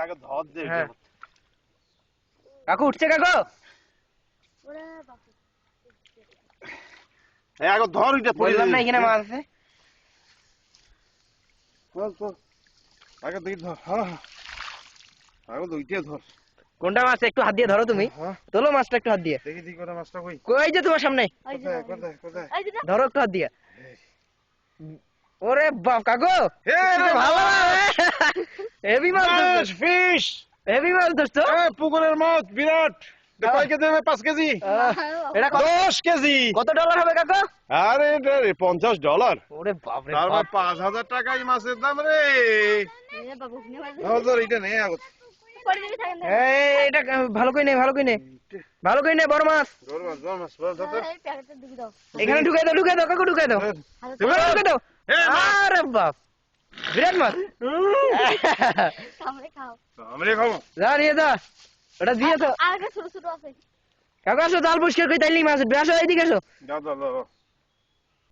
আগে ধর দে। হ্যাঁ কাকু উঠছে কাকু ওরে বাপু এই আগে ধর এটা পড়ে বললাম না এখানে মাছ আছে চল আগে দেখি ধর হ্যাঁ আগে দুইটা ধর কোনটা মাছ একটু হাত দিয়ে ধরো তুমি হ্যাঁ তোলো মাছটা একটু হাত দিয়ে দেখি দেখি কোটা মাছটা কই কই যে তোমার সামনে এই যে কোথায় কোথায় এই যে না ধরো একটু হাত দিয়ে ওরে বাপ কাকু এ রে ভালো হেভি মাছ ধরছো ফিশ হেভি মাছ ধরছো পুকুরের মাছ বিরাট কয় কেজি হবে 5 কেজি এটা 10 কেজি কত ডলার হবে কাকু আরে রে $50 ওরে বাপ রে তার বাপ 5000 টাকাই মাছের দাম রে এ বাবু নে ধর এটা নে আগে পড়ে দিবি থাকেন এই এটা ভালো কই নে ভালো কই নে বড় মাছ ধর মাছ ধর এই প্যাকেটটা দিবি দাও এখানে ঢুকাই দাও কাকু ঢুকাই দাও ঢুকাই দাও আরে বাপ বিরাট মাছ সামনে খাও আমরা খাবো যা নিয়ে যা ওটা দিয়ে তো আর একটা ছোট ছোট আছে কাকু আসো জাল পরিষ্কার করে তাইলি মাছ উঠবে আসো এইদিকে আসো দাও